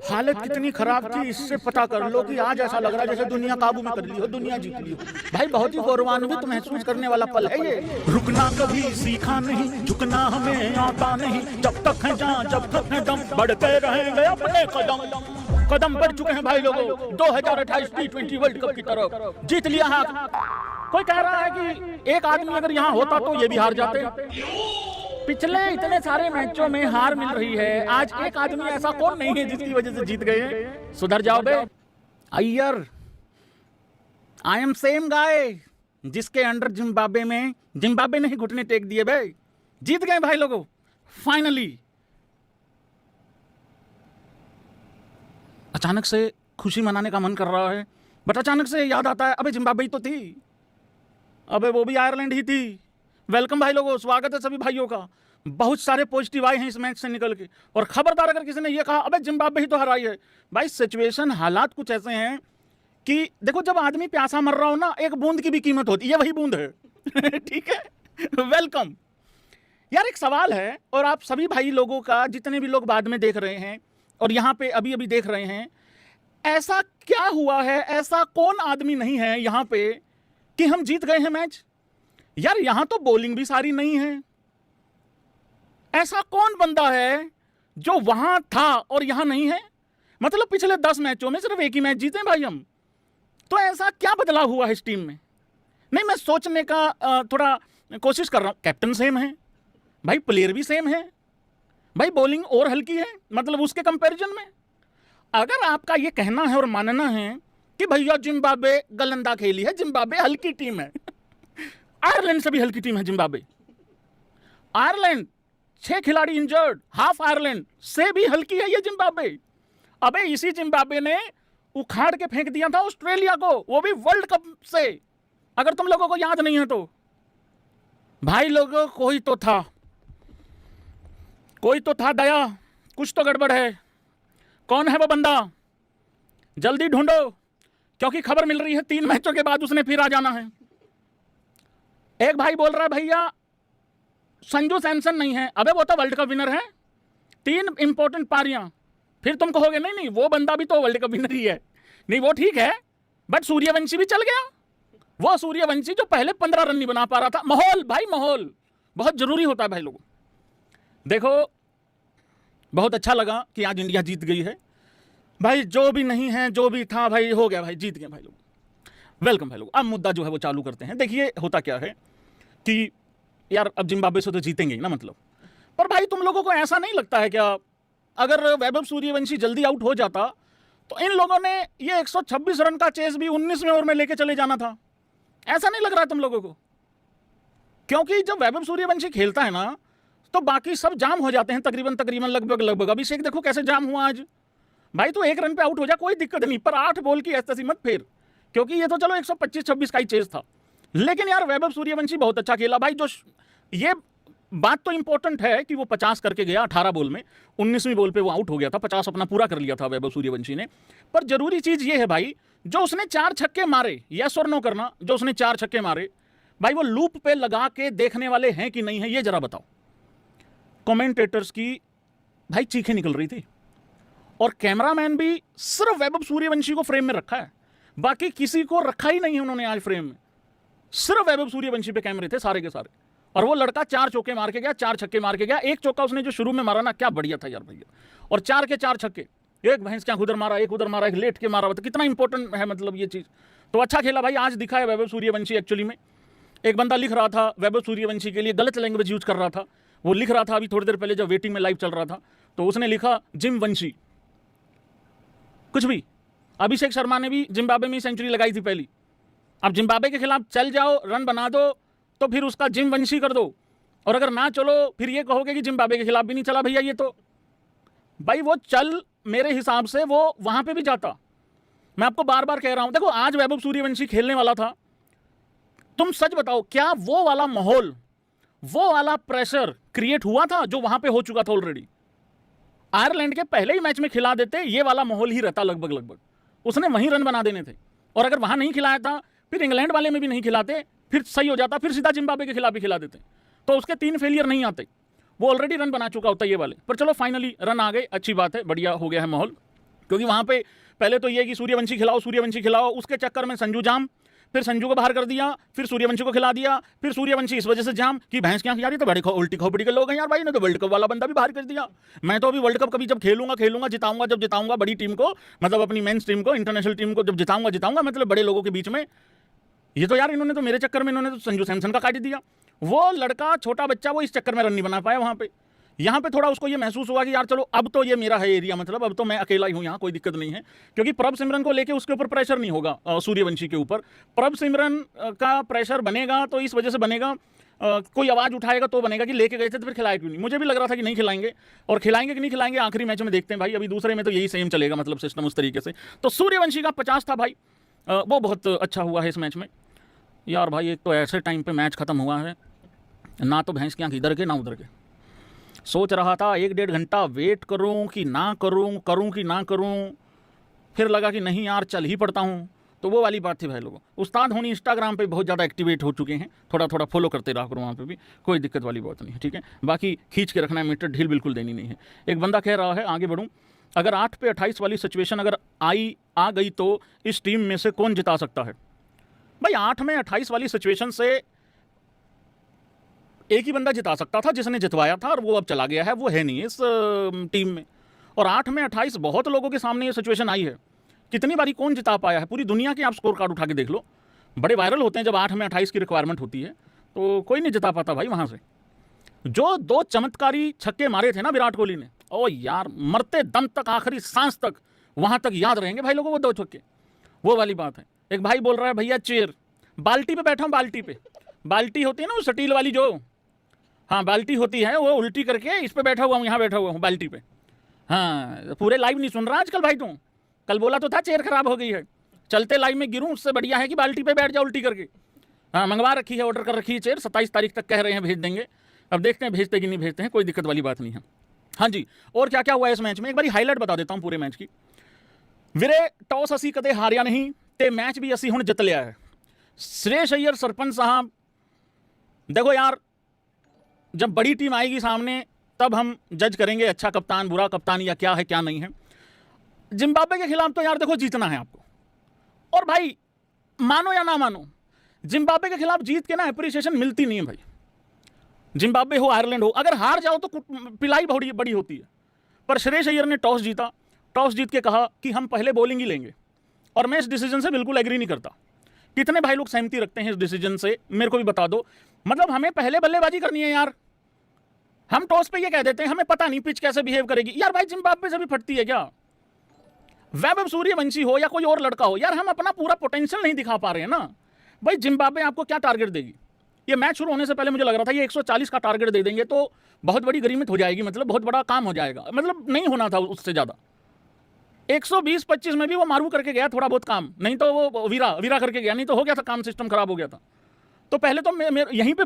हालत कितनी खराब थी इससे पता कर लो कि आज ऐसा लग रहा है जैसे दुनिया काबू में कर ली हो, दुनिया जीत ली हो। भाई बहुत ही गौरवान्वित महसूस करने वाला पल है ये। रुकना कभी सीखा नहीं, झुकना हमें आता नहीं, जब तक है जान जब तक है दम, बढ़ते रहेंगे अपने कदम। कदम बढ़ चुके हैं भाई लोगों 2028 T20 वर्ल्ड कप की तरफ, जीत लिया है। कोई कह रहा है कि एक आदमी अगर यहाँ होता तो ये भी हार जाते। पिछले इतने सारे मैचों में हार मिल रही है, आज एक आदमी ऐसा कौन नहीं है जिसकी वजह से जीत गए हैं। सुधर जाओ बे Iyer, I am same guy जिसके अंडर जिम्बाब्वे ने ही घुटने टेक दिए बे, जीत गए भाई लोगों फाइनली। अचानक से खुशी मनाने का मन कर रहा है, बट अचानक से याद आता है अबे जिम्बाब्वे तो थी, अबे वो भी आयरलैंड ही थी। वेलकम भाई लोगों, स्वागत है सभी भाइयों का। बहुत सारे पॉजिटिव आए हैं इस मैच से निकल के। और खबरदार अगर किसी ने ये कहा अबे जिम्बाब्वे ही तो हराई है, भाई सिचुएशन हालात कुछ ऐसे हैं कि देखो जब आदमी प्यासा मर रहा हो ना, एक बूंद की भी कीमत होती है, वही बूंद है। ठीक है, वेलकम यार। एक सवाल है और आप सभी भाई लोगों का, जितने भी लोग बाद में देख रहे हैं और यहाँ पे अभी अभी देख रहे हैं, ऐसा क्या हुआ है, ऐसा कौन आदमी नहीं है यहाँ पे कि हम जीत गए हैं मैच। यार यहां तो बॉलिंग भी सारी नहीं है, ऐसा कौन बंदा है जो वहां था और यहां नहीं है। मतलब पिछले 10 मैचों में सिर्फ एक ही मैच जीते हैं भाई हम, तो ऐसा क्या बदलाव हुआ है इस टीम में। नहीं, मैं सोचने का थोड़ा कोशिश कर रहा हूं। कैप्टन सेम है भाई, प्लेयर भी सेम है भाई, बॉलिंग और हल्की है मतलब उसके कंपैरिजन में। अगर आपका यह कहना है और मानना है कि भैया जिम्बाब्वे गलंदा खेली है, जिम्बाब्वे हल्की टीम है, आयरलैंड से भी हल्की टीम है जिम्बाब्वे। आयरलैंड 6 खिलाड़ी इंजर्ड, हाफ आयरलैंड से भी हल्की है ये जिम्बाब्वे। अबे इसी जिम्बाब्वे ने उखाड़ के फेंक दिया था ऑस्ट्रेलिया को, वो भी वर्ल्ड कप से, अगर तुम लोगों को याद नहीं है तो। भाई लोगों कोई तो था दया, कुछ तो गड़बड़ है। कौन है वो बंदा, जल्दी ढूंढो, क्योंकि खबर मिल रही है 3 मैचों के बाद उसने फिर आ जाना है। एक भाई बोल रहा है भैया संजू सैमसन नहीं है, अबे वो तो वर्ल्ड कप विनर है, 3 इंपॉर्टेंट पारियां। फिर तुम कहोगे नहीं नहीं वो बंदा भी तो वर्ल्ड कप विनर ही है। नहीं वो ठीक है, बट सूर्यवंशी भी चल गया। वो सूर्यवंशी जो पहले 15 रन नहीं बना पा रहा था। माहौल भाई, माहौल बहुत जरूरी होता है भाई लोगों। देखो बहुत अच्छा लगा कि आज इंडिया जीत गई है भाई, जो भी नहीं है जो भी था भाई हो गया भाई, जीत गए भाई लोग। वेलकम भाई लोग। अब मुद्दा जो है वो चालू करते हैं। देखिए होता क्या है कि यार अब जिम्बाब्वे से तो जीतेंगे ही ना मतलब, पर भाई तुम लोगों को ऐसा नहीं लगता है क्या, अगर वैभव सूर्यवंशी जल्दी आउट हो जाता तो इन लोगों ने ये 126 रन का चेस भी 19वें ओवर में लेके चले जाना था। ऐसा नहीं लग रहा तुम लोगों को? क्योंकि जब वैभव सूर्यवंशी खेलता है ना तो बाकी सब जाम हो जाते हैं तकरीबन लगभग। अभिषेक देखो कैसे जाम हुआ आज भाई, तो 1 रन पे आउट हो जा कोई दिक्कत नहीं, पर 8 बॉल की ऐसी मत फेर, क्योंकि ये तो चलो 125-26 का ही चेस था। लेकिन यार वैभव सूर्यवंशी बहुत अच्छा खेला भाई। जो ये बात तो इंपॉर्टेंट है कि वो 50 करके गया 18 बॉल में, 19वीं बॉल पे वो आउट हो गया था, 50 अपना पूरा कर लिया था वैभव सूर्यवंशी ने। पर जरूरी चीज ये है भाई, जो उसने 4 छक्के मारे, यस और नो करना, जो उसने 4 छक्के मारे भाई वो लूप पे लगा के देखने वाले हैं कि नहीं है, ये जरा बताओ। कमेंटेटर्स की भाई चीखें निकल रही थी और कैमरामैन भी सिर्फ वैभव सूर्यवंशी को फ्रेम में रखा है, बाकी किसी को रखा ही नहीं है उन्होंने आज फ्रेम में। सिर्फ वैभव सूर्यवंशी पे कैमरे थे सारे के सारे। और वो लड़का 4 चौके मार के गया, 4 छक्के मार के गया। एक चौका उसने जो शुरू में मारा ना, क्या बढ़िया था यार भैया। और 4 के 4 छक्के, एक भैंस क्या उधर मारा, एक उधर मारा, एक लेट के मारा, तो कितना इंपॉर्टेंट है मतलब ये चीज। तो अच्छा खेला भाई, आज दिखा है वैभव सूर्यवंशी। एक्चुअली में एक बंदा लिख रहा था वैभव सूर्यवंशी के लिए, गलत लैंग्वेज यूज कर रहा था। वो लिख रहा था अभी थोड़ी देर पहले जब वेटिंग में लाइव चल रहा था, तो उसने लिखा जिम वंशी कुछ भी। अभिषेक शर्मा ने भी जिम्बाब्वे में सेंचुरी लगाई थी पहली। अब जिम्बाब्वे के खिलाफ चल जाओ, रन बना दो, तो फिर उसका जिम वंशी कर दो। और अगर ना चलो फिर ये कहोगे कि जिम्बाब्वे के खिलाफ भी नहीं चला भैया। ये तो भाई वो चल, मेरे हिसाब से वो वहां पे भी जाता। मैं आपको बार बार कह रहा हूं, देखो आज वैभव सूर्यवंशी खेलने वाला था। तुम सच बताओ, क्या वो वाला माहौल, वो वाला प्रेशर क्रिएट हुआ था जो वहां पे हो चुका था ऑलरेडी? आयरलैंड के पहले ही मैच में खिला देते, ये वाला माहौल ही रहता लगभग। उसने वहीं रन बना देने थे। और अगर वहां नहीं खिलाया था, फिर इंग्लैंड वाले में भी नहीं खिलाते, फिर सही हो जाता, फिर सीधा जिम्बाब्वे के खिलाफ ही खिला देते, तो उसके 3 फेलियर नहीं आते। वो ऑलरेडी रन बना चुका होता ये वाले। पर चलो फाइनली रन आ गए, अच्छी बात है, बढ़िया हो गया है माहौल। क्योंकि वहाँ पे पहले तो ये कि सूर्यवंशी खिलाओ, उसके चक्कर में संजू जाम, फिर संजू को बाहर कर दिया, फिर सूर्यवंशी को खिला दिया, फिर सूर्यवंशी इस वजह से जाम कि भैंस क्या यार, ये तो बड़े उल्टी खोपड़ी के लोग हैं यार भाई ने तो वर्ल्ड कप वाला बंदा भी बाहर कर दिया। मैं तो अभी वर्ल्ड कप कभी जब खेलूंगा जिताऊंगा बड़ी टीम को, मतलब अपनी मेंस टीम को, इंटरनेशनल टीम को जब जिताऊंगा मतलब बड़े लोगों के बीच में। ये तो यार इन्होंने तो मेरे चक्कर में इन्होंने तो संजू सैमसन का काट दिया। वो लड़का छोटा बच्चा वो इस चक्कर में रन नहीं बना पाया वहाँ पे। यहाँ पे थोड़ा उसको ये महसूस हुआ कि यार चलो अब तो ये मेरा है एरिया, मतलब अब तो मैं अकेला ही हूँ यहाँ, कोई दिक्कत नहीं है। क्योंकि प्रभ सिमरन को लेके उसके ऊपर प्रेशर नहीं होगा सूर्यवंशी के ऊपर। प्रभ सिमरन का प्रेशर बनेगा तो इस वजह से बनेगा, कोई आवाज़ उठाएगा तो बनेगा कि लेके गए थे तो फिर खिलाए क्यों नहीं। मुझे भी लग रहा था कि नहीं खिलाएंगे, और खिलाएंगे कि नहीं खिलाएंगे आखिरी मैच में देखते हैं भाई। अभी दूसरे में तो यही सेम चलेगा, मतलब सिस्टम उस तरीके से। तो सूर्यवंशी का 50 था भाई, वो बहुत अच्छा हुआ है इस मैच में यार भाई। एक तो ऐसे टाइम पे मैच खत्म हुआ है, ना तो भैंस की आँख इधर के ना उधर के। सोच रहा था 1-1.5 घंटा वेट करूं कि ना करूं कि ना करूं, फिर लगा कि नहीं यार चल ही पड़ता हूं। तो वो वाली बात थी भाई लोगों। उस्ताद होनी इंस्टाग्राम पे बहुत ज़्यादा एक्टिवेट हो चुके हैं, थोड़ा फॉलो करते रहा करो वहाँ पे भी, कोई दिक्कत वाली बात नहीं है, ठीक है। बाकी खींच के रखना है, मीटर ढील बिल्कुल देनी नहीं है। एक बंदा कह रहा है, आगे बढ़ूँ, अगर 8 पे 28 वाली सिचुएशन अगर आ गई तो इस टीम में से कौन जिता सकता है? भाई 8 में 28 वाली सिचुएशन से एक ही बंदा जिता सकता था जिसने जितवाया था, और वो अब चला गया है, वो है नहीं इस टीम में। और 8 में 28 बहुत लोगों के सामने ये सिचुएशन आई है, कितनी बारी कौन जिता पाया है? पूरी दुनिया के आप स्कोर कार्ड उठा के देख लो, बड़े वायरल होते हैं जब 8 में 28 की रिक्वायरमेंट होती है, तो कोई नहीं जिता पाता भाई वहाँ से। जो 2 चमत्कारी छक्के मारे थे ना विराट कोहली ने, ओ यार मरते दम तक, आखिरी सांस तक वहाँ तक याद रहेंगे भाई लोगों को 2 छक्के, वो वाली बात है। एक भाई बोल रहा है भैया चेयर, बाल्टी पे बैठा हूँ, बाल्टी होती है ना वो स्टील वाली जो, हाँ बाल्टी होती है, वो उल्टी करके इस पे बैठा हुआ हूँ, यहाँ बैठा हुआ हूँ बाल्टी पे। हाँ पूरे लाइव नहीं सुन रहा आजकल भाई तुम, कल बोला तो था चेयर खराब हो गई है, चलते लाइव में गिरूँ उससे बढ़िया है कि बाल्टी पे बैठ जाओ उल्टी करके। हाँ मंगवा रखी है, ऑर्डर कर रखी है चेयर, 27 तारीख तक कह रहे हैं भेज देंगे, अब देखते हैं भेजते कि नहीं भेजते हैं, कोई दिक्कत वाली बात नहीं है। हाँ जी, और क्या क्या हुआ इस मैच में एक बारी हाईलाइट बता देता हूँ पूरे मैच की। वीरे टॉस असी कदे हारिया नहीं ते मैच भी असी हुण जित लिया है। श्रेयस अय्यर सरपंच साहब, देखो यार जब बड़ी टीम आएगी सामने तब हम जज करेंगे अच्छा कप्तान बुरा कप्तान या क्या है क्या नहीं है। जिम्बाब्वे के खिलाफ तो यार देखो जीतना है आपको, और भाई मानो या ना मानो जिम्बाब्वे के खिलाफ जीत के ना अप्रिसिएशन मिलती नहीं है भाई। जिम्बाब्वे हो आयरलैंड हो, अगर हार जाओ तो पिलाई बड़ी बड़ी होती है। पर श्रेयस अय्यर ने टॉस जीता, टॉस जीत के कहा कि हम पहले बॉलिंग ही लेंगे, और मैं इस डिसीजन से बिल्कुल एग्री नहीं करता। कितने भाई लोग सहमति रखते हैं इस डिसीजन से, मेरे को भी बता दो। मतलब हमें पहले बल्लेबाजी करनी है यार, हम टॉस पे ये कह देते हैं हमें पता नहीं पिच कैसे बिहेव करेगी। यार भाई जिम्बाब्वे से भी फटती है क्या? वैभव सूर्यवंशी हो या कोई और लड़का हो, यार हम अपना पूरा पोटेंशियल नहीं दिखा पा रहे हैं ना भाई। जिम्बाब्वे आपको क्या टारगेट देगी? ये मैच शुरू होने से पहले मुझे लग रहा था ये 140 का टारगेट दे देंगे तो बहुत बड़ी गरीमत हो जाएगी, मतलब बहुत बड़ा काम हो जाएगा, मतलब नहीं होना था उससे ज़्यादा। 120-25 में भी वो मारू करके गया थोड़ा बहुत काम, नहीं तो वो वीरा करके गया, नहीं तो हो गया था काम, सिस्टम खराब हो गया था। तो पहले तो यहीं पे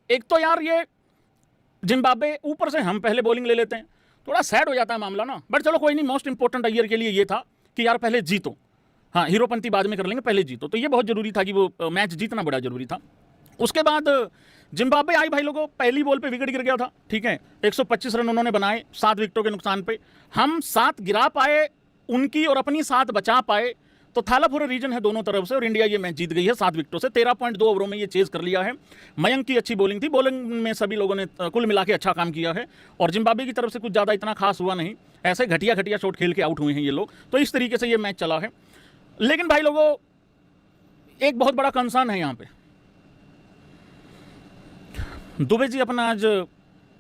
एक तो यार ये जिम्बाब्वे, ऊपर से हम पहले बॉलिंग ले लेते हैं, थोड़ा सैड हो जाता है मामला ना। बट चलो कोई नहीं, मोस्ट इंपॉर्टेंट अय्यर के लिए ये था कि यार पहले जीतो, हाँ हीरोपंती बाद में कर लेंगे, पहले जीतो। तो ये बहुत जरूरी था कि वो मैच जीतना बड़ा जरूरी था। उसके बाद जिम्बाब्वे आई भाई लोगों, पहली बॉल पे विकेट गिर गया था, ठीक है, 125 रन उन्होंने बनाए 7 विकेटों के नुकसान पे। हम 7 गिरा पाए उनकी और अपनी 7 बचा पाए, तो थालापुर रीजन है दोनों तरफ से, और इंडिया ये मैच जीत गई है 7 विकेटों से। 13.2 ओवरों में ये चेज कर लिया है। मयंक की अच्छी बॉलिंग थी, बॉलिंग में सभी लोगों ने कुल मिला के अच्छा काम किया है, और जिम्बाब्वे की तरफ से कुछ ज़्यादा इतना खास हुआ नहीं, ऐसे घटिया शॉट खेल के आउट हुए हैं ये लोग। तो इस तरीके से ये मैच चला है। लेकिन भाई लोगों एक बहुत बड़ा कंसर्न है यहाँ पे, दुबे जी अपना आज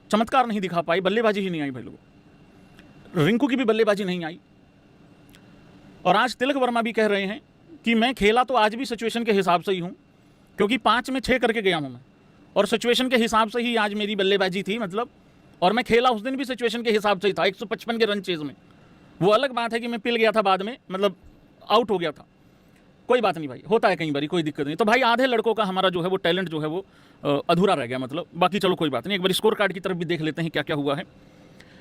चमत्कार नहीं दिखा पाई, बल्लेबाजी ही नहीं आई भाई लोगों। रिंकू की भी बल्लेबाजी नहीं आई, और आज तिलक वर्मा भी कह रहे हैं कि मैं खेला तो आज भी सिचुएशन के हिसाब से ही हूँ, क्योंकि 5 में 6 करके गया हूँ मैं, और सिचुएशन के हिसाब से ही आज मेरी बल्लेबाजी थी, मतलब, और मैं खेला उस दिन भी सिचुएशन के हिसाब से ही था। 155 के रन चेज में, वो अलग बात है कि मैं पिल गया था बाद में, मतलब आउट हो गया था, कोई बात नहीं भाई, होता है कई बारी, कोई दिक्कत नहीं। तो भाई आधे लड़कों का हमारा जो है वो टैलेंट जो है वो अधूरा रह गया, मतलब बाकी चलो कोई बात नहीं। एक बार स्कोर कार्ड की तरफ भी देख लेते हैं क्या क्या हुआ है।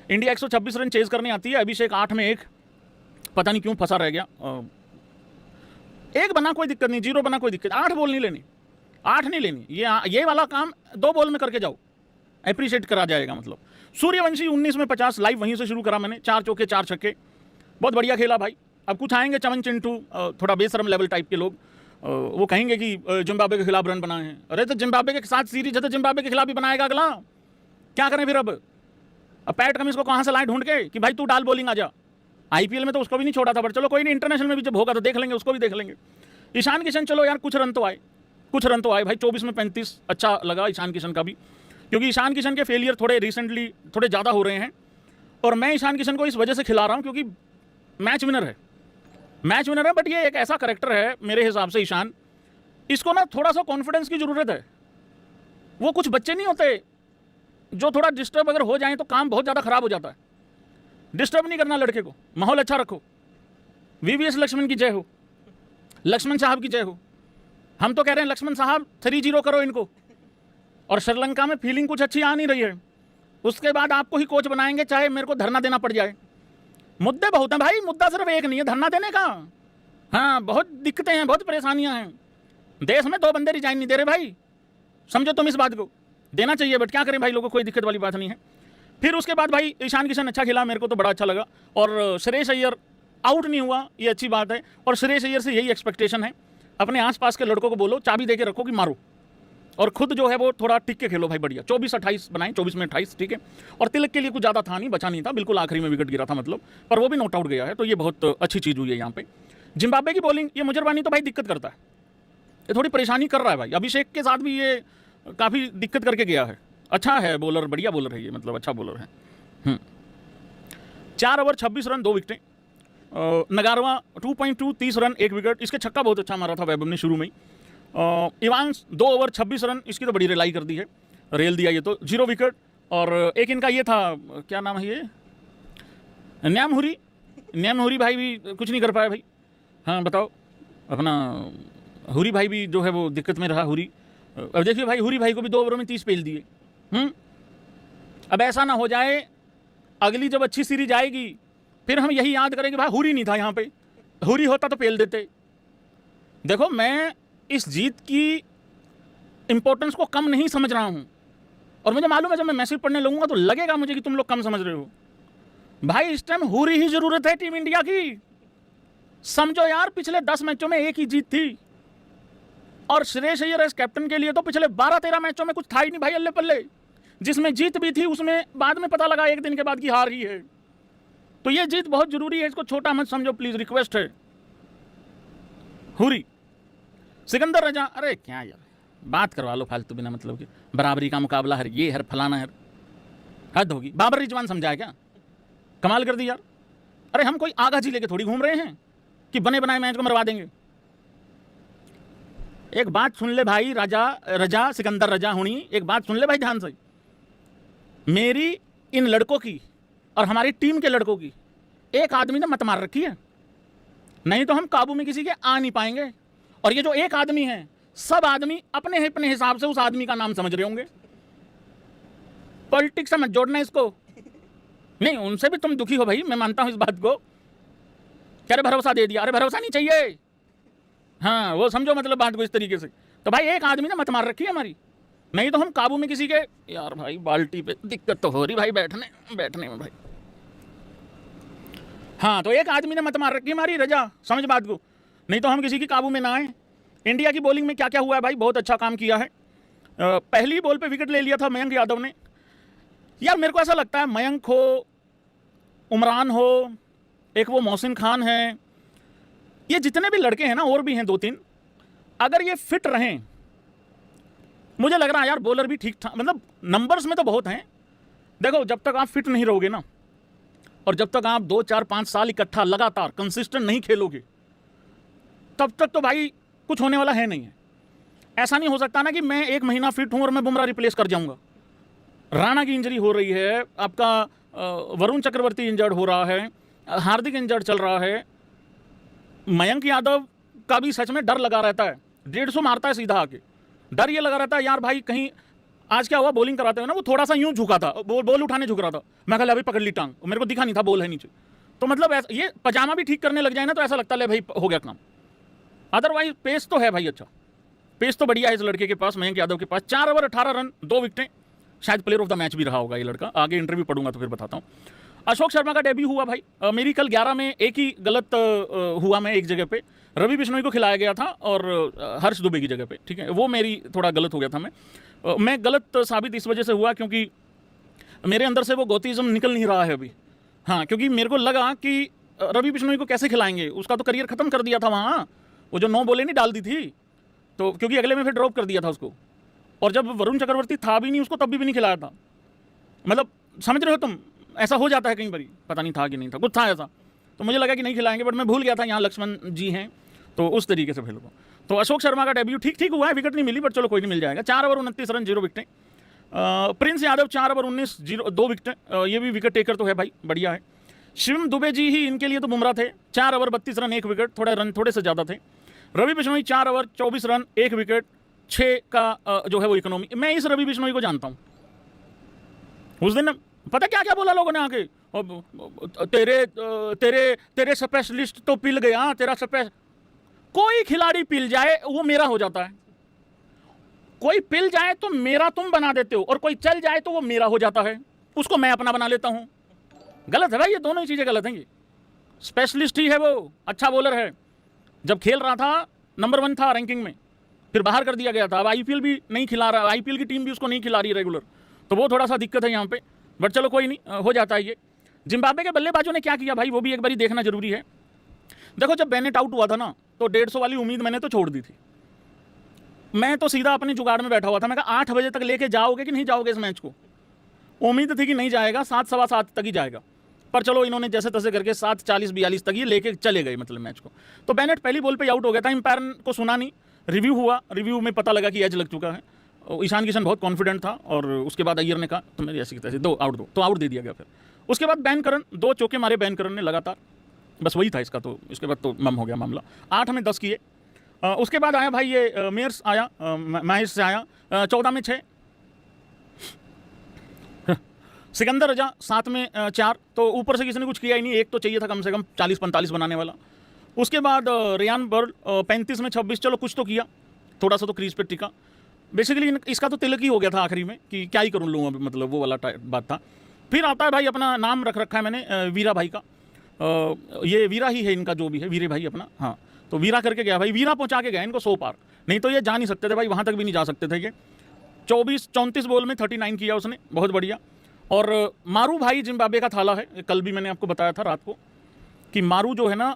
इंडिया 126 रन चेज करने आती है, अभिषेक 8 में 1, पता नहीं क्यों फंसा रह गया। 1 बना कोई दिक्कत नहीं, 0 बना कोई दिक्कत, 8 बॉल नहीं लेनी, 8 नहीं लेनी, ये वाला काम 2 बॉल में करके जाओ, अप्रिशिएट करा जाएगा। मतलब सूर्यवंशी 19 में 50 लाइव वहीं से शुरू करा मैंने, 4 चौके 4 छक्के, बहुत बढ़िया खेला भाई। अब कुछ आएंगे चमन चिंटू, थोड़ा बेशरम लेवल टाइप के लोग, वो कहेंगे कि जिम्बाब्वे के खिलाफ रन बनाए हैं। अरे तो जिम्बाब्वे के साथ सीरीज है तो जिम्बाब्वे के खिलाफ भी बनाएगा अगला, क्या करें फिर। अब पैट कमिंस को कहाँ से लाए ढूंढ के कि भाई तू डाल बॉलिंग आ जा। आईपीएल में तो उसको भी नहीं छोड़ा था, पर चलो कोई नहीं, इंटरनेशनल में भी जब होगा तो देख लेंगे, उसको भी देख लेंगे। ईशान किशन चलो यार कुछ रन तो आए, कुछ रन तो आए भाई, 24 में 35 अच्छा लगा ईशान किशन का भी, क्योंकि ईशान किशन के फेलियर थोड़े रिसेंटली थोड़े ज़्यादा हो रहे हैं। और मैं ईशान किशन को इस वजह से खिला रहा हूँ क्योंकि मैच विनर है, मैच विनर है। बट ये एक ऐसा करेक्टर है मेरे हिसाब से ईशान, इसको ना थोड़ा सा कॉन्फिडेंस की ज़रूरत है। वो कुछ बच्चे नहीं होते जो थोड़ा डिस्टर्ब अगर हो जाए तो काम बहुत ज़्यादा खराब हो जाता है। डिस्टर्ब नहीं करना लड़के को, माहौल अच्छा रखो। वीवीएस लक्ष्मण की जय हो, लक्ष्मण साहब की जय हो। हम तो कह रहे हैं लक्ष्मण साहब 3-0 करो इनको। और श्रीलंका में फीलिंग कुछ अच्छी आ नहीं रही है, उसके बाद आपको ही कोच बनाएंगे चाहे मेरे को धरना देना पड़ जाए। मुद्दे बहुत हैं भाई, मुद्दा सिर्फ एक नहीं है धरना देने का। हाँ बहुत दिक्कतें हैं, बहुत परेशानियां हैं। देश में 2 बंदे रिजाइन नहीं दे रहे भाई, समझो तुम इस बात को। देना चाहिए बट क्या करें भाई, लोगों को कोई दिक्कत वाली बात नहीं है। फिर उसके बाद भाई ईशान किशन अच्छा खेला, मेरे को तो बड़ा अच्छा लगा। और श्रेयस अय्यर आउट नहीं हुआ, ये अच्छी बात है। और श्रेयस अय्यर से यही एक्सपेक्टेशन है, अपने आसपास के लड़कों को बोलो चाबी दे के रखो कि मारो, और खुद जो है वो थोड़ा टिक के खेलो भाई। बढ़िया 24-28 बनाए, 24 में 28 ठीक है। और तिलक के लिए कुछ ज़्यादा था नहीं, बचा नहीं था, बिल्कुल आखिरी में विकेट गिरा था मतलब, पर वो भी नॉट आउट गया है, तो ये बहुत अच्छी चीज़ हुई है यहाँ पे। जिम्बाब्वे की बॉलिंग, ये मुजरबानी तो भाई दिक्कत करता है, ये थोड़ी परेशानी कर रहा है भाई। अभिषेक के साथ भी ये काफ़ी दिक्कत करके गया है। अच्छा है बॉलर, बढ़िया बॉलर है ये, मतलब अच्छा बॉलर है। 4 ओवर 26 रन 2 विकेटें। Ngarava 2.2 30 run 1 wicket. इसके छक्का बहुत अच्छा मारा था वैभव ने शुरू में ही। इवांस 2 ओवर 26 रन, इसकी तो बड़ी रेलाई कर दी है, रेल दिया ये तो, 0 विकेट। और एक इनका ये था, क्या नाम है ये, न्यामहुरी भाई भी कुछ नहीं कर पाया भाई। हाँ बताओ, अपना हुरी भाई भी जो है वो दिक्कत में रहा। हुरी, अब देखिए भाई, हुरी भाई को भी 2 ओवरों में 30 पेल दिए। अब ऐसा ना हो जाए अगली जब अच्छी सीरीज आएगी फिर हम यही याद करेंगे भाई हुरी नहीं था यहाँ पे, हुरी होता तो पेल देते। देखो मैं इस जीत की इंपॉर्टेंस को कम नहीं समझ रहा हूँ, और मुझे मालूम है जब मैं मैसेज पढ़ने लगूंगा तो लगेगा मुझे कि तुम लोग कम समझ रहे हो। भाई इस टाइम हुरी ही जरूरत है टीम इंडिया की। समझो यार, पिछले 10 मैचों में एक ही जीत थी, और श्रेयस अय्यर एस कैप्टन के लिए तो पिछले 12-13 मैचों में कुछ था ही नहीं भाई, अल्ले पल्ले। जिसमें जीत भी थी उसमें बाद में पता लगा 1 दिन के बाद की हार ही है। तो ये जीत बहुत जरूरी है, इसको छोटा मत समझो प्लीज, रिक्वेस्ट है। हुरी, सिकंदर रजा, अरे क्या यार बात करवा लो फालतू बिना मतलब के, बराबरी का मुकाबला है, ये है फलाना है, हद होगी। बाबर रिजवान समझाया क्या, कमाल कर दी यार। अरे हम कोई आगा जी लेके थोड़ी घूम रहे हैं कि बने बनाए मैच को मरवा देंगे। एक बात सुन ले भाई, रजा सिकंदर रजा हुणी, एक बात सुन ले भाई ध्यान से। मेरी इन लड़कों की और हमारी टीम के लड़कों की एक आदमी ने मत मार रखी है, नहीं तो हम काबू में किसी के आ नहीं पाएंगे। और ये जो एक आदमी है, सब आदमी अपने अपने हिसाब से उस आदमी का नाम समझ रहे होंगे। पॉलिटिक्स से मत जोड़ना इसको। नहीं, उनसे भी तुम दुखी हो भाई, मैं मानता हूं इस बात को। क्या रे भरोसा दे दिया, अरे भरोसा नहीं चाहिए। हाँ वो समझो मतलब बात को इस तरीके से। तो भाई एक आदमी ने मत मार रखी है हमारी, नहीं तो हम काबू में किसी के। यार भाई बाल्टी पे दिक्कत तो हो रही भाई बैठने में भाई। हाँ तो एक आदमी ने मत मार रखी हमारी, रजा समझ बात को, नहीं तो हम किसी की काबू में ना आए। इंडिया की बॉलिंग में क्या क्या हुआ है भाई, बहुत अच्छा काम किया है। पहली बॉल पे विकेट ले लिया था मयंक यादव ने। यार मेरे को ऐसा लगता है मयंक हो, उमरान हो, एक वो मोहसिन खान है, ये जितने भी लड़के हैं ना, और भी हैं 2-3, अगर ये फिट रहें, मुझे लग रहा है यार बॉलर भी ठीक ठाक, मतलब नंबर्स में तो बहुत हैं। देखो जब तक आप फिट नहीं रहोगे ना, और जब तक आप 2-4-5 साल इकट्ठा लगातार कंसिस्टेंट नहीं खेलोगे, तब तक तो भाई कुछ होने वाला है नहीं है। ऐसा नहीं हो सकता ना कि मैं 1 महीना फिट हूं और मैं बुमराह रिप्लेस कर जाऊंगा। राणा की इंजरी हो रही है, आपका वरुण चक्रवर्ती इंजर्ड हो रहा है, हार्दिक इंजर्ड चल रहा है, मयंक यादव का भी सच में डर लगा रहता है, 150 मारता है सीधा आके, डर ये लगा रहता है यार भाई कहीं। आज क्या हुआ, बॉलिंग कराते हुए ना वो थोड़ा सा यूं झुका था, बॉल उठाने झुक रहा था, मैं कहा अभी पकड़ ली टांग, मेरे को दिखा नहीं था बॉल है नीचे। तो मतलब ये पजामा भी ठीक करने लग जाए ना तो ऐसा लगता है भाई हो गया काम। अदरवाइज पेस तो है भाई, अच्छा पेस तो बढ़िया है इस लड़के के पास, मयंक यादव के पास। 4 ओवर 18 रन 2 विकेटें, शायद प्लेयर ऑफ द मैच भी रहा होगा ये लड़का, आगे इंटरव्यू पढ़ूंगा तो फिर बताता हूँ। अशोक शर्मा का डेब्यू हुआ भाई। मेरी कल 11 में एक ही गलत हुआ, मैं एक जगह पे रवि बिश्नोई को खिलाया गया था और हर्ष दुबे की जगह पे, ठीक है, वो मेरी थोड़ा गलत हो गया था। मैं गलत साबित इस वजह से हुआ क्योंकि मेरे अंदर से वो गौतीज़म निकल नहीं रहा है अभी। हाँ, क्योंकि मेरे को लगा कि रवि बिश्नोई को कैसे खिलाएंगे, उसका तो करियर ख़त्म कर दिया था वहाँ, वो जो 9 बॉलें नहीं डाल दी थी, तो क्योंकि अगले में फिर ड्रॉप कर दिया था उसको, और जब वरुण चक्रवर्ती था भी नहीं उसको तब भी नहीं खिलाया था। मतलब समझ रहे हो तुम, ऐसा हो जाता है कई बार, पता नहीं था कि नहीं था, कुछ था ऐसा, तो मुझे लगा कि नहीं खिलाएंगे, बट मैं भूल गया था यहाँ लक्ष्मण जी हैं, तो उस तरीके से खेलो। तो अशोक शर्मा का डेब्यू ठीक ठीक हुआ है, विकेट नहीं मिली बट चलो कोई नहीं, मिल जाएगा। 4 ओवर 29 रन 0 विकेटें। प्रिंस यादव 4 ओवर 19 2 विकेटें, ये भी विकेट टेकर तो है भाई, बढ़िया है। शिवम दुबे जी ही इनके लिए तो बुमराह थे, 4 ओवर 32 रन 1 विकेट, थोड़े रन थोड़े से ज़्यादा थे। Ravi Bishnoi 4 over 24 run 1 wicket, 6 का जो है वो इकोनॉमी। मैं इस रवि बिश्नोई को जानता हूँ, उस दिन पता क्या क्या बोला लोगों ने आके, तेरे तेरे तेरे स्पेशलिस्ट तो पिल गया, तेरा कोई खिलाड़ी पिल जाए वो मेरा हो जाता है, कोई पिल जाए तो मेरा तुम बना देते हो, और कोई चल जाए तो वो मेरा हो जाता है, उसको मैं अपना बना लेता हूं। गलत है भाई, ये दोनों ही चीजें गलत हैं। ये स्पेशलिस्ट ही है, वो अच्छा बॉलर है, जब खेल रहा था नंबर 1 था रैंकिंग में, फिर बाहर कर दिया गया था, अब आईपीएल भी नहीं खिला रहा, आईपीएल की टीम भी उसको नहीं खिला रही रेगुलर, तो वो थोड़ा सा दिक्कत है यहाँ पे, बट चलो कोई नहीं, हो जाता है ये। जिम्बाब्वे के बल्लेबाजों ने क्या किया भाई, वो भी एक बार देखना जरूरी है। देखो, जब बेनेट आउट हुआ था ना, तो 150 वाली उम्मीद मैंने तो छोड़ दी थी, मैं तो सीधा अपने जुगाड़ में बैठा हुआ था। मैं कहा 8 बजे तक लेके जाओगे कि नहीं जाओगे इस मैच को, उम्मीद थी कि नहीं जाएगा, 7 सवा 7 तक ही जाएगा, पर चलो इन्होंने जैसे तैसे करके 7:40-42 तक ये लेके चले गए मतलब मैच को। तो बेनेट पहली बॉल पे आउट हो गया था, एम्पायर को सुना नहीं, रिव्यू हुआ, रिव्यू में पता लगा कि एज लग चुका है। ईशान किशन बहुत कॉन्फिडेंट था, और उसके बाद अय्यर ने कहा तो मेरी ऐसी तैसी दो आउट, तो आउट दे दिया गया। फिर उसके बाद बैन करन 2 चौके मारे, बैन करन ने लगातार, बस वही था इसका, तो इसके बाद तो मम हो गया मामला। 8 में 10 किए। उसके बाद आया भाई ये मेयर्स आया, महेश से आया 14 में 6, सिकंदर रजा 7 में 4, तो ऊपर से किसी ने कुछ किया ही नहीं, एक तो चाहिए था कम से कम 40-45 बनाने वाला। उसके बाद रेयान बर्ल 35 में 26, चलो कुछ तो किया, थोड़ा सा तो क्रीज पे टिका। बेसिकली इसका तो तिलक ही हो गया था आखिरी में कि क्या ही करूँ लूँ अभी, मतलब वो वाला बात था। फिर आता है भाई, अपना नाम रख रखा है मैंने वीरा भाई का, ये वीरा ही है इनका जो भी है, वीरे भाई अपना, हाँ, तो वीरा करके गया भाई, वीरा पहुंचा के गया इनको 100 पार, नहीं तो ये जा नहीं सकते थे भाई, वहाँ तक भी नहीं जा सकते थे ये। 34 बॉल में 39 किया उसने, बहुत बढ़िया। और मारू भाई जिम्बाब्वे का थाला है, कल भी मैंने आपको बताया था रात को कि मारू जो है ना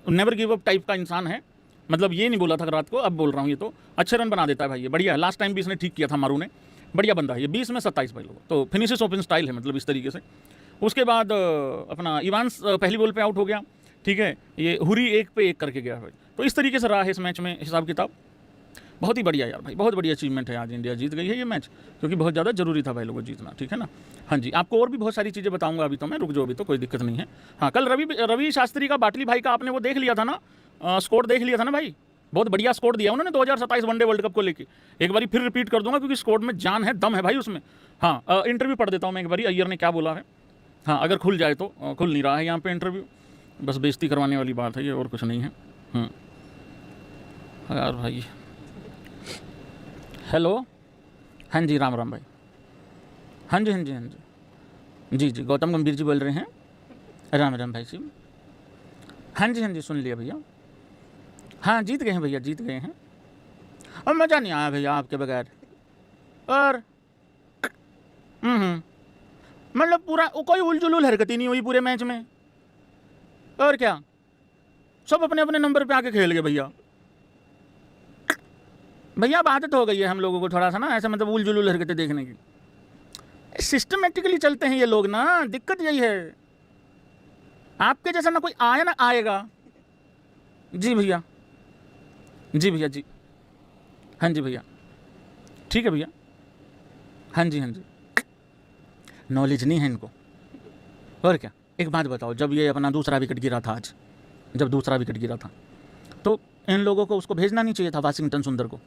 नेवर गिव अप टाइप का इंसान है, मतलब ये नहीं बोला था रात को, अब बोल रहा हूँ, ये तो अच्छे रन बना देता है भाई, ये बढ़िया है। लास्ट टाइम भी इसने ठीक किया था मारू ने, बढ़िया बंदा है ये। 20 में 27 भाई लोग, तो फिनिशेस ओपन स्टाइल है, मतलब इस तरीके से। उसके बाद अपना इवांस पहली बॉल पे आउट हो गया, ठीक है, ये हुरी 1 पे 1 करके गया भाई। तो इस तरीके से रहा है इस मैच में हिसाब किताब, बहुत ही बढ़िया यार भाई, बहुत बढ़िया अचीवमेंट है। आज इंडिया जीत गई है ये मैच, क्योंकि बहुत ज़्यादा जरूरी था भाई लोगों को जीतना, ठीक है ना। हाँ जी, आपको और भी बहुत सारी चीज़ें बताऊंगा, अभी तो मैं रुक जाओ, अभी तो कोई दिक्कत नहीं है। हाँ, कल रवि शास्त्री का बाटली भाई का आपने वो देख लिया था ना, स्कोर देख लिया था ना भाई, बहुत बढ़िया स्कोर दिया उन्होंने 2027 वनडे वर्ल्ड कप को लेके। एक बारी फिर रिपीट कर दूंगा क्योंकि स्कोर में जान है, दम है भाई उसमें। हाँ, इंटरव्यू पढ़ देता हूँ मैं एक बारी, अय्यर ने क्या बोला है। हाँ, अगर खुल जाए तो, खुल नहीं रहा है यहाँ पे इंटरव्यू, बस बेइज्जती करवाने वाली बात है ये, और कुछ नहीं है। यार भाई, हेलो, हाँ जी, राम राम भाई, हाँ जी हाँ जी हाँ जी, जी जी, गौतम गंभीर जी बोल रहे हैं, राम राम भाई जी, हाँ जी सुन लिया भैया, हाँ जीत गए हैं भैया, जीत गए हैं। अब मज़ा नहीं आया भैया आपके बगैर, और मतलब पूरा कोई उलझुल हरकत ही नहीं हुई पूरे मैच में, और क्या, सब अपने अपने नंबर पे आके खेल गए भैया। भैया अब आदत हो गई है हम लोगों को थोड़ा सा ना ऐसे, मतलब उलझुल हरकतें देखने की, सिस्टमेटिकली चलते हैं ये लोग ना, दिक्कत यही है। आपके जैसा ना कोई आया ना आएगा। जी भैया, जी भैया, जी हाँ जी भैया, ठीक है भैया, हाँ जी, नॉलेज नहीं है इनको, और क्या। एक बात बताओ, जब ये अपना दूसरा विकेट गिरा था आज, जब दूसरा विकेट गिरा था, तो इन लोगों को उसको भेजना नहीं चाहिए था वाशिंगटन सुंदर को।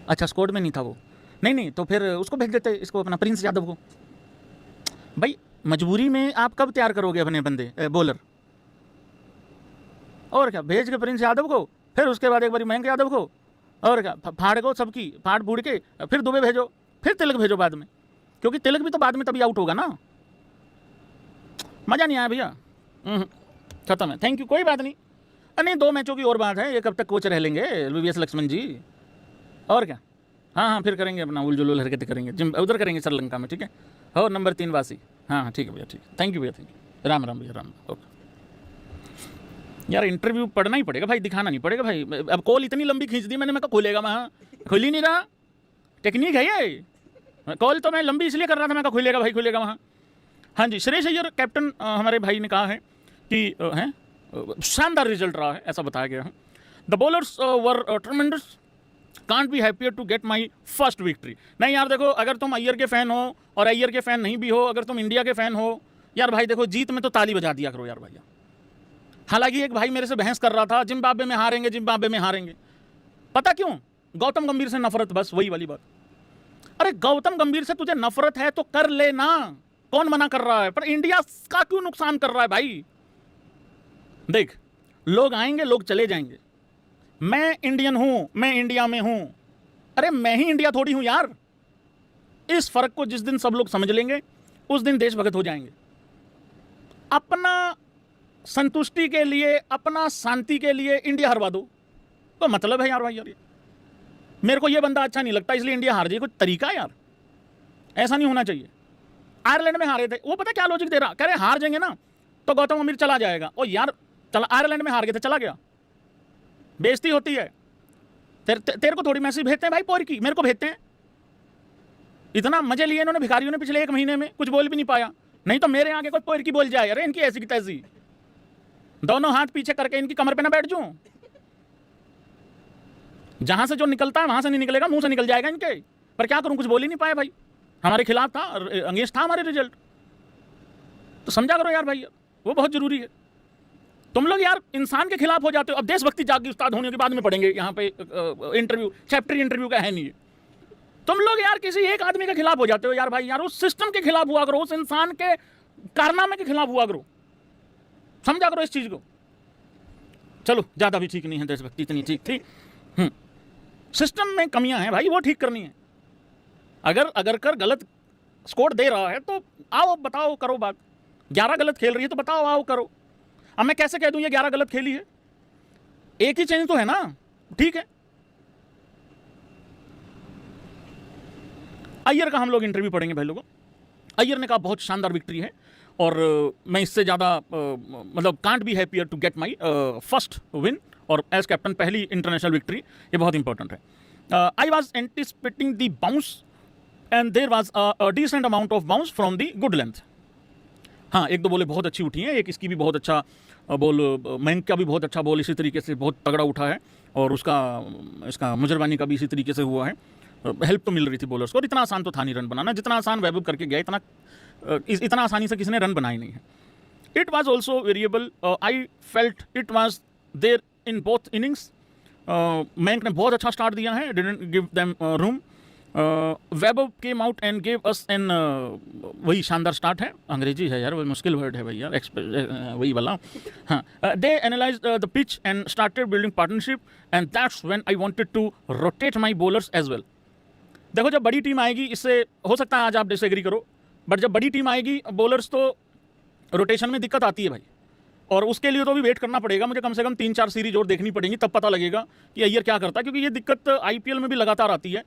अच्छा, स्क्वाड में नहीं था वो, नहीं, तो फिर उसको भेज देते, इसको अपना प्रिंस यादव को। भाई मजबूरी में आप कब तैयार करोगे अपने बंदे बॉलर, और क्या, भेज के प्रिंस यादव को, फिर उसके बाद एक बार मयंक यादव को, और क्या, फाड़ को सबकी फाड़ फूड़ के फिर दुबे भेजो, फिर तिलक भेजो बाद में, क्योंकि तिलक भी तो बाद में तभी आउट होगा ना। मज़ा नहीं आया भैया, खत्म है, थैंक यू, कोई बात नहीं। नहीं 2 मैचों की और बात है, ये कब तक कोच रह लेंगे वीवीएस लक्ष्मण जी, और क्या। हाँ हाँ फिर करेंगे अपना उलझुल हरकतें करेंगे, जिम उधर करेंगे श्रीलंका में, ठीक है। हो नंबर 3 वासी, हाँ हाँ ठीक है भैया, ठीक है, थैंक यू भैया, थैंक यू, राम राम भैया, राम, ओके। यार इंटरव्यू पढ़ना ही पड़ेगा भाई, दिखाना नहीं पड़ेगा भाई। अब कॉल इतनी लंबी खींच दी मैंने, मैं खोलेगा, वहाँ खुल ही नहीं रहा, टेक्निक है ये। कॉल तो मैं लंबी इसलिए कर रहा था, मैं खुलेगा भाई, खुलेगा वहाँ। हाँ जी, श्रेयस अय्यर कैप्टन हमारे भाई ने कहा है कि हैं शानदार रिजल्ट रहा है, ऐसा बताया गया है। The bowlers were tremendous, can't be happier to get my first victory. नहीं यार देखो, अगर तुम अय्यर के फ़ैन हो और अय्यर के फ़ैन नहीं भी हो, अगर तुम इंडिया के फ़ैन हो यार भाई, देखो जीत में तो ताली बजा दिया करो यार भैया। हालांकि एक भाई मेरे से बहस कर रहा था, जिम्बाब्वे में हारेंगे, जिम्बाब्वे में हारेंगे, पता क्यों? गौतम गंभीर से नफरत, बस वही वाली बात। अरे गौतम गंभीर से तुझे नफरत है तो कर लेना, कौन मना कर रहा है, पर इंडिया का क्यों नुकसान कर रहा है भाई? देख, लोग आएंगे, लोग चले जाएंगे, मैं इंडियन हूं, मैं इंडिया में हूं, अरे मैं ही इंडिया थोड़ी हूं यार। इस फर्क को जिस दिन सब लोग समझ लेंगे उस दिन देशभक्त हो जाएंगे। अपना संतुष्टि के लिए, अपना शांति के लिए इंडिया हरवा दो, तो मतलब है यार भाई। यार मेरे को ये बंदा अच्छा नहीं लगता इसलिए इंडिया हार जाए, कुछ तरीका है यार, ऐसा नहीं होना चाहिए। आयरलैंड में हारे थे, वो पता क्या लॉजिक दे रहा, कह रहे हार जाएंगे ना तो गौतम गंभीर चला जाएगा। ओ यार चला, आयरलैंड में हार गए थे, चला गया, बेइज्जती होती है। तेरे को थोड़ी मैसेज भेजते हैं भाई पोर की, मेरे को भेजते हैं। इतना मजे लिए इन्होंने भिखारियों ने पिछले 1 महीने में, कुछ बोल भी नहीं पाया। नहीं तो मेरे आगे कोई पोर की बोल जाए, अरे इनकी ऐसी की तैसी, दोनों हाथ पीछे करके इनकी कमर पे ना बैठ जाऊं। जहां से जो निकलता है वहां से नहीं निकलेगा, मुंह से निकल जाएगा इनके। पर क्या करूं, कुछ बोल ही नहीं पाया भाई, हमारे खिलाफ था, अंगेज था हमारे रिजल्ट, तो समझा करो यार भाई, वो बहुत जरूरी है। तुम लोग यार इंसान के खिलाफ हो जाते हो। अब देशभक्ति जागी उस्ताद होने के बाद में पढ़ेंगे यहाँ पे, इंटरव्यू चैप्टर इंटरव्यू का है नहीं है। तुम लोग यार किसी एक आदमी के खिलाफ हो जाते हो यार भाई, यार उस सिस्टम के खिलाफ हुआ करो, उस इंसान के कारनामे के खिलाफ हुआ करो, समझा करो इस चीज को। चलो ज्यादा भी ठीक नहीं है देशभक्ति, इतनी ठीक थी। सिस्टम में कमियां हैं भाई, वो ठीक करनी है। अगर कर गलत स्कोर दे रहा है तो आओ बताओ, करो बात। 11 गलत खेल रही है तो बताओ, आओ करो। अब मैं कैसे कह दूं ये 11 गलत खेली है, एक ही चेंज तो है ना, ठीक है। अय्यर का हम लोग इंटरव्यू पढ़ेंगे भाई लोगों। अय्यर ने कहा बहुत शानदार विक्ट्री है और मैं इससे ज़्यादा मतलब can't be happier to get my first win, और एज कैप्टन पहली इंटरनेशनल विक्ट्री, ये बहुत इंपॉर्टेंट है। I was anticipating the bounce and there was a decent amount of bounce from the good length. हाँ 1-2 बॉलें बहुत अच्छी उठी हैं, एक इसकी भी बहुत अच्छा बॉल, मैंक का भी बहुत अच्छा बॉल इसी तरीके से बहुत तगड़ा उठा है, और इसका मुजरबानी का भी इसी तरीके से हुआ है। हेल्प तो मिल रही थी बॉलर्स को, और इतना आसान तो था नहीं रन बनाना, जितना आसान वैभव करके गया इतना आसानी से किसी ने रन बनाए नहीं है। It was also variable, I felt it was there in both innings. मैंक ने बहुत अच्छा स्टार्ट दिया है, didn't give them room. Vaibhav came out and gave us an, वही शानदार स्टार्ट है, अंग्रेजी है यार, वो मुश्किल वर्ड है भैया, वही वाला। हाँ, they analyse the pitch and started building partnership and that's when I wanted to rotate my bowlers as well. देखो जब बड़ी टीम आएगी, इससे हो सकता है आज आप डिसएग्री करो, बट जब बड़ी टीम आएगी बॉलर्स तो रोटेशन में दिक्कत आती है भाई, और उसके लिए तो भी वेट करना पड़ेगा मुझे, कम से कम 3-4 सीरीज और देखनी पड़ेंगी, तब पता लगेगा कि अय्यर क्या करता है, क्योंकि ये दिक्कत आईपीएल में भी लगातार आती है।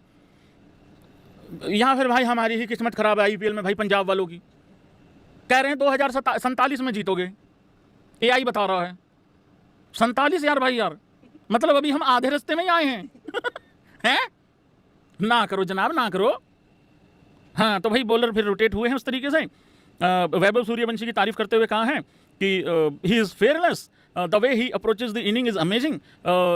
यहाँ फिर भाई हमारी ही किस्मत खराब है आईपीएल में भाई, पंजाब वालों की। कह रहे हैं 2047 में जीतोगे, एआई बता रहा है 47 यार भाई, यार मतलब अभी हम आधे रास्ते में ही आए हैं हैं? ना करो जनाब, ना करो। हाँ तो भाई बॉलर फिर रोटेट हुए हैं उस तरीके से। वैभव सूर्यवंशी की तारीफ करते हुए कहा है कि he is fearless, the way he approaches the inning is amazing,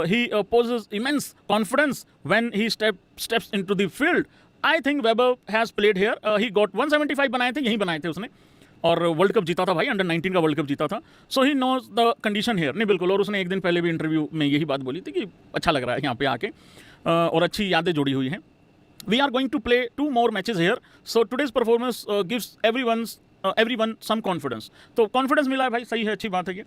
he poses immense confidence when he steps into the field. I think Webber has played here, he got 175 बनाए थे, यहीं बनाए थे उसने, और वर्ल्ड कप जीता था भाई, अंडर 19 का वर्ल्ड कप जीता था। So he knows the condition here. नहीं बिल्कुल, और उसने एक दिन पहले भी इंटरव्यू में यही बात बोली थी कि अच्छा लग रहा है यहाँ पे आके, और अच्छी यादें जुड़ी हुई हैं। We are going to play 2 more matches here, so today's performance gives everyone some confidence. तो कॉन्फिडेंस मिला है भाई, सही है, अच्छी बात है ये।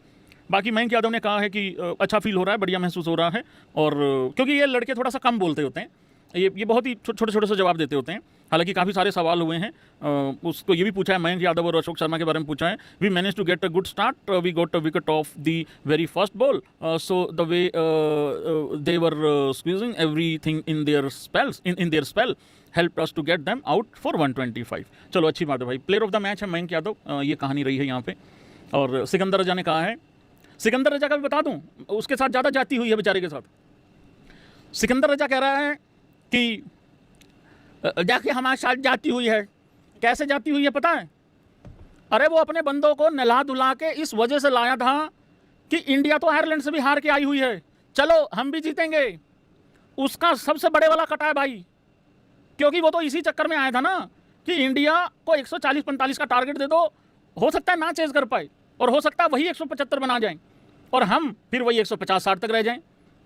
बाकी मयंक यादव ने कहा है कि अच्छा फील हो रहा है, बढ़िया महसूस हो रहा है, और क्योंकि ये लड़के थोड़ा सा कम बोलते होते हैं, ये बहुत ही छोटे छोटे से जवाब देते होते हैं। हालांकि काफ़ी सारे सवाल हुए हैं। उसको ये भी पूछा है, मयंक यादव और अशोक शर्मा के बारे में पूछा है। We manage to get a good start, we got a wicket off the very first ball, so the way they were squeezing everything in their spells in their spell help us to get them out for 125। चलो अच्छी बात है भाई। Player of the match है मयंक यादव, ये कहानी रही है यहाँ पे। और सिकंदर रजा ने कहा है, सिकंदर रजा का भी बता दूं, उसके साथ ज़्यादा जाती हुई है बेचारे के साथ। सिकंदर रजा कह रहा है कि जाके हमारे साथ जाती हुई है। कैसे जाती हुई है पता है? अरे वो अपने बंदों को नला धुला के इस वजह से लाया था कि इंडिया तो आयरलैंड से भी हार के आई हुई है, चलो हम भी जीतेंगे। उसका सबसे बड़े वाला कटा है भाई, क्योंकि वो तो इसी चक्कर में आया था ना कि इंडिया को 140-45 का टारगेट दे दो, हो सकता है ना चेज कर पाए, और हो सकता है वही 175 बना जाएं, और हम फिर वही 150-60 तक रह जाएं।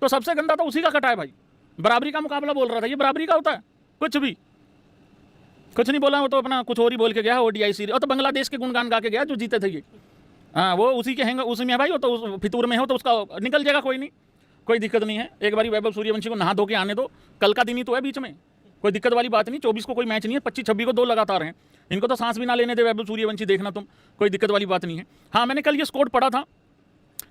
तो सबसे गंदा तो उसी का कटा है भाई। बराबरी का मुकाबला बोल रहा था, ये बराबरी का होता है? कुछ नहीं बोला, वो तो अपना कुछ और ही बोल के गया ओडीआई सीरीज, और तो बांग्लादेश के गुणगान गा के गया जो जीते थे ये। हाँ, वो उसी के हैंग उसी में भाई, वो तो फितूर में हो तो उसका निकल जाएगा, कोई नहीं, कोई दिक्कत नहीं है। एक बारी वैभव सूर्यवंशी को नहा धो के आने दो, कल का दिन ही तो है बीच में, कोई दिक्कत वाली बात नहीं। 24 को कोई मैच नहीं है, 25-26 को 2 लगातार हैं। इनको तो सांस भी ना लेने दे वैभव सूर्यवंशी, देखना तुम, कोई दिक्कत वाली बात नहीं है। हाँ, मैंने कल ये स्कोर पढ़ा था,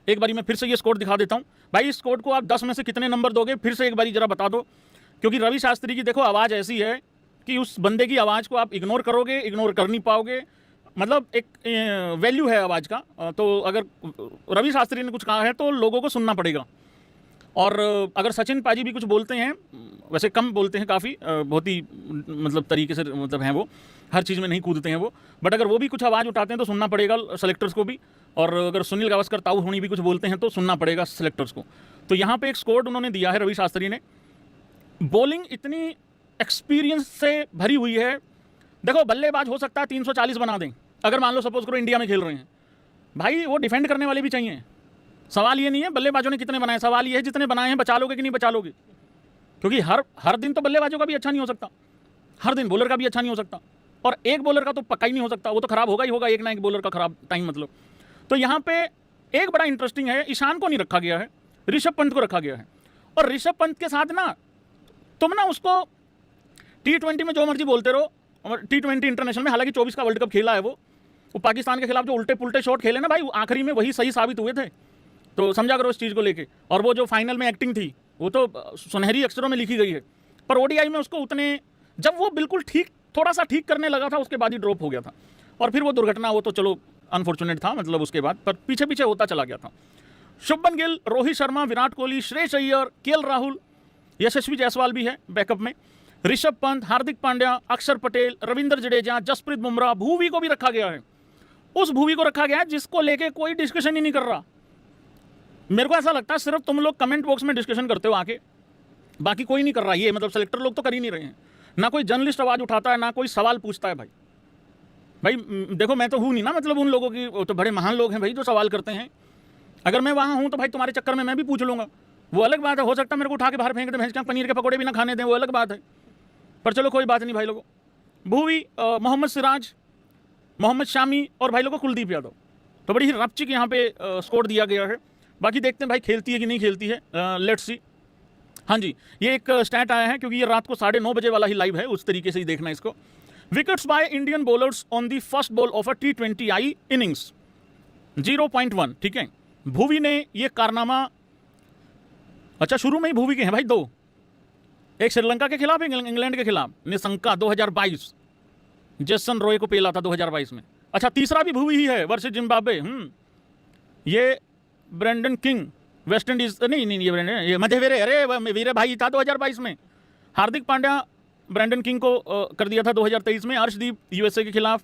एक बारी मैं फिर से ये स्कोर दिखा देता हूँ भाई। इस स्कोर को आप 10 में से कितने नंबर दोगे, फिर से एक बारी जरा बता दो, क्योंकि रवि शास्त्री की देखो आवाज़ ऐसी है कि उस बंदे की आवाज़ को आप इग्नोर करोगे, इग्नोर कर नहीं पाओगे। मतलब एक वैल्यू है आवाज़ का, तो अगर रवि शास्त्री ने कुछ कहा है तो लोगों को सुनना पड़ेगा। और अगर सचिन पाजी भी कुछ बोलते हैं, वैसे कम बोलते हैं काफ़ी, बहुत ही मतलब तरीके से मतलब हैं वो, हर चीज़ में नहीं कूदते हैं वो, बट अगर वो भी कुछ आवाज़ उठाते हैं तो सुनना पड़ेगा सेलेक्टर्स को भी। और अगर सुनील गावस्कर, ताऊ होनी भी कुछ बोलते हैं तो सुनना पड़ेगा सेलेक्टर्स को। तो यहाँ पे एक स्कोर उन्होंने दिया है रवि शास्त्री ने। बॉलिंग इतनी एक्सपीरियंस से भरी हुई है। देखो बल्लेबाज हो सकता है 340 बना दें, अगर मान लो सपोज करो इंडिया में खेल रहे हैं भाई, वो डिफेंड करने वाले भी चाहिए। सवाल ये नहीं है बल्लेबाजों ने कितने बनाए, सवाल ये है जितने बनाए हैं बचा लोगे कि नहीं बचा लोगे। क्योंकि हर दिन तो बल्लेबाजों का भी अच्छा नहीं हो सकता, हर दिन बॉलर का भी अच्छा नहीं हो सकता, और एक बॉलर का तो पक्का ही नहीं हो सकता, वो तो खराब होगा ही होगा, एक ना एक बॉलर का खराब टाइम मतलब। तो यहाँ पे एक बड़ा इंटरेस्टिंग है, ईशान को नहीं रखा गया है, ऋषभ पंत को रखा गया है। और ऋषभ पंत के साथ ना तुम ना उसको T20 में जो मर्जी बोलते रहो, T20 इंटरनेशनल में, हालांकि 24 का वर्ल्ड कप खेला है वो पाकिस्तान के खिलाफ जो उल्टे पुल्टे शॉट खेले ना भाई, आखिरी में वही सही साबित हुए थे, तो समझा करो इस चीज़ को लेके। और वो जो फाइनल में एक्टिंग थी वो तो सुनहरी अक्षरों में लिखी गई है, पर ओडीआई में उसको उतने, जब वो बिल्कुल ठीक थोड़ा सा ठीक करने लगा था उसके बाद ही ड्रॉप हो गया था। और फिर वो दुर्घटना, वो तो चलो अनफॉर्चुनेट था मतलब उसके बाद, पर पीछे पीछे होता चला गया था। शुभमन गिल, रोहित शर्मा, विराट कोहली, श्रेयस अय्यर, केएल राहुल, यशस्वी जायसवाल भी है बैकअप में, ऋषभ पंत, हार्दिक पांड्या, अक्षर पटेल, रविंद्र जडेजा, जसप्रीत बुमराह, भुवी को भी रखा गया है। उस भुवी को रखा गया है जिसको लेके कोई डिस्कशन ही नहीं कर रहा। मेरे को ऐसा लगता है सिर्फ तुम लोग कमेंट बॉक्स में डिस्कशन करते हो आके, बाकी कोई नहीं कर रहा। ये मतलब सेलेक्टर लोग तो कर ही नहीं रहे हैं, ना कोई जर्नलिस्ट आवाज़ उठाता है, ना कोई सवाल पूछता है। भाई देखो मैं तो हूँ नहीं ना, मतलब उन लोगों की, तो बड़े महान लोग हैं भाई जो सवाल करते हैं। अगर मैं वहाँ हूँ तो भाई तुम्हारे चक्कर में मैं भी पूछ लूँगा, वो अलग बात है। हो सकता है मेरे को उठा के बाहर फेंक दे, भैंस के पनीर के पकौड़े भी ना खाने दें, वो अलग बात है। पर चलो कोई बात नहीं भाई लोगों। भुवी, मोहम्मद सिराज, मोहम्मद शामी और भाई लोगों कुलदीप यादव, तो बड़ी ही रपचिक यहाँ पे स्कोर दिया गया है। बाकी देखते हैं भाई खेलती है कि नहीं खेलती है, लेट्स सी। हाँ जी, ये एक स्टैट आया है क्योंकि ये रात को 9:30 बजे वाला ही लाइव है, उस तरीके से ही देखना इसको। Wickets by Indian bowlers on the first ball of a T20I innings 0.1। ठीक है, भुवी ने ये कारनामा, अच्छा शुरू में ही भुवी के हैं भाई 2, एक श्रीलंका के खिलाफ, एक इंग्लैंड के खिलाफ, निशंका 2022, जेसन रॉय को पेला था 2022 में। अच्छा तीसरा भी भुवी ही है वर्सेस जिम्बाब्वे। ये ब्रेंडन किंग वेस्ट इंडीज, नहीं ये मध्यवेरे, अरे वीरे भाई था 2022 में। हार्दिक पांड्या ब्रेंडन किंग को कर दिया था 2023 में। अर्शदीप यूएसए के खिलाफ,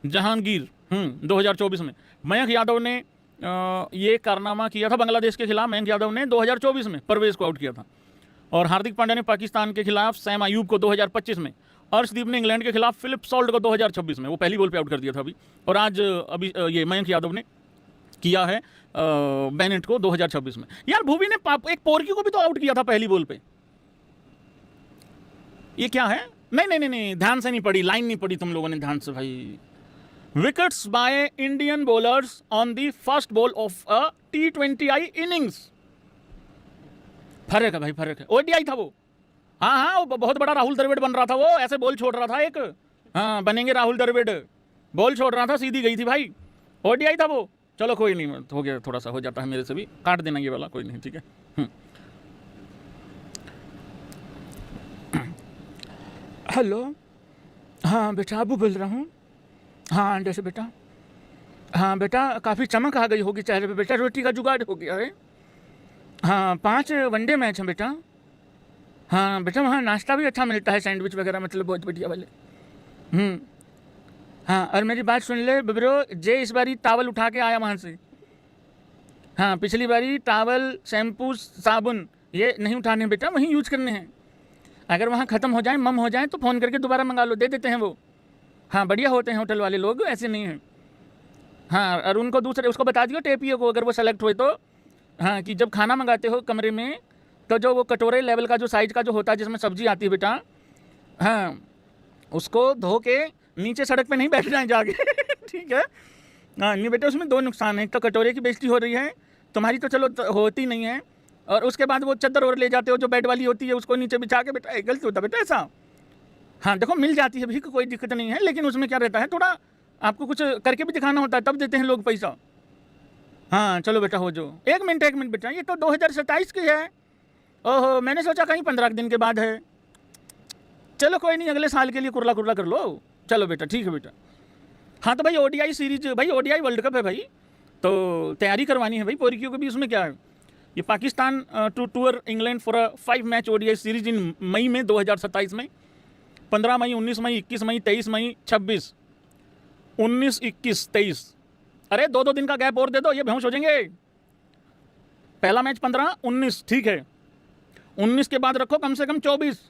जहांगीर 2024 में। मयंक यादव ने ये कारनामा किया था बांग्लादेश के खिलाफ, मयंक यादव ने 2024 में परवेज को आउट किया था। और हार्दिक पांड्या ने पाकिस्तान के खिलाफ सैम अयूब को 2025 में। अर्शदीप ने इंग्लैंड के खिलाफ फिलिप सॉल्ट को 2026 में, वो पहली बॉल पे आउट कर दिया था अभी। और आज अभी ये मयंक यादव ने किया है बेनेट को 2026 में। यार भुवी ने एक पोर्की को भी तो आउट किया था पहली बॉल पे। ये क्या है? नहीं, ध्यान से नहीं पढ़ी, लाइन नहीं पढ़ी तुम लोगों ने ध्यान से भाई। Wickets by Indian bowlers on the first ball of a T20I innings, फर्क है भाई, फर्क है। ओडीआई था वो, हाँ हाँ, वो बहुत बड़ा राहुल द्रविड़ बन रहा था, वो ऐसे बोल छोड़ रहा था एक, हाँ बनेंगे राहुल द्रविड़, बोल छोड़ रहा था, सीधी गई थी भाई, ओडीआई था वो। चलो कोई नहीं, हो गया, थोड़ा सा हो जाता है मेरे से भी, काट देना ये वाला, कोई नहीं, ठीक है। हेलो, हाँ बेटा अबू बोल रहा हूँ। हाँ जैसे बेटा, हाँ बेटा काफ़ी चमक आ गई होगी चेहरे पे बेटा, रोटी का जुगाड़ हो गया है। हाँ 5 वनडे मैच हैं बेटा। हाँ बेटा वहाँ नाश्ता भी अच्छा मिलता है, सैंडविच वगैरह, मतलब बहुत बढ़िया वाले। हाँ और मेरी बात सुन ले ब्रो, जे इस बारी टावल उठा के आया वहाँ से। हाँ पिछली बारी टावल, शैम्पू, साबुन ये नहीं उठाने बेटा, वहीं यूज करने हैं। अगर वहाँ ख़त्म हो जाए, मम हो जाए तो फ़ोन करके दोबारा मंगा लो, दे देते हैं वो। हाँ बढ़िया होते हैं होटल वाले लोग, ऐसे नहीं हैं। हाँ और उनको दूसरे उसको बता दियो टेपियो को, अगर वो सेलेक्ट हुए तो, हाँ कि जब खाना मंगाते हो कमरे में तो जो वो कटोरे लेवल का जो साइज़ का जो होता है जिसमें सब्जी आती है बेटा, हाँ उसको धो के नीचे सड़क पे नहीं बैठ जाए जाके ठीक है। हाँ नहीं बेटा, उसमें 2 नुकसान है, एक तो कटोरे की बेइज्जती हो रही है तुम्हारी, तो चलो होती नहीं है, और उसके बाद वो चद्दर और ले जाते हो जो बेड वाली होती है उसको नीचे बिछा के, बेटा गलत होता बेटा ऐसा। हाँ देखो मिल जाती है भी, कोई दिक्कत नहीं है, लेकिन उसमें क्या रहता है, थोड़ा आपको कुछ करके भी दिखाना होता है, तब देते हैं लोग पैसा। हाँ चलो बेटा हो जो, 1 मिनट बेटा, ये तो 2027 की है। ओहो मैंने सोचा कहीं 15 दिन के बाद है, चलो कोई नहीं, अगले साल के लिए कुरला कुरला कर लो। चलो बेटा ठीक है बेटा। हाँ तो भाई ओडीआई सीरीज, भाई ओडीआई वर्ल्ड कप है भाई, तो तैयारी करवानी है भाई पोरिकियों को भी। उसमें क्या है, ये Pakistan to tour England for a 5 match ODI series in May में 2027 में, 15 मई, 19 मई, 21 मई, 23 मई, 26, 19, 21, 23, अरे 2-2 दिन का गैप और दे दो, ये बेहोश हो जाएंगे। पहला मैच 15, 19 ठीक है, 19 के बाद रखो कम से कम 24,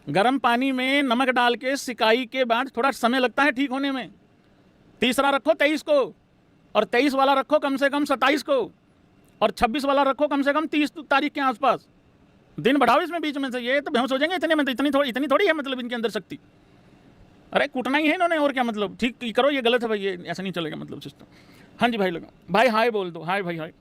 गर्म पानी में नमक डाल के सिकाई के बाद, थोड़ा समय लगता है ठीक होने में। तीसरा रखो 23 को, और 23 वाला रखो कम से कम 27 को, और 26 वाला रखो कम से कम 30 तारीख के आसपास। दिन बढ़ाओ इसमें बीच में से, ये तो बेहोश हो जाएंगे इतने में, तो इतनी थोड़ी है मतलब इनके अंदर शक्ति। अरे कूटना ही है इन्होंने, और क्या मतलब, ठीक करो, ये गलत है भाई, ये ऐसा नहीं चलेगा मतलब सिस्टम। हाँ जी भाई लगा, भाई हाय बोल दो, हाय भाई हाय।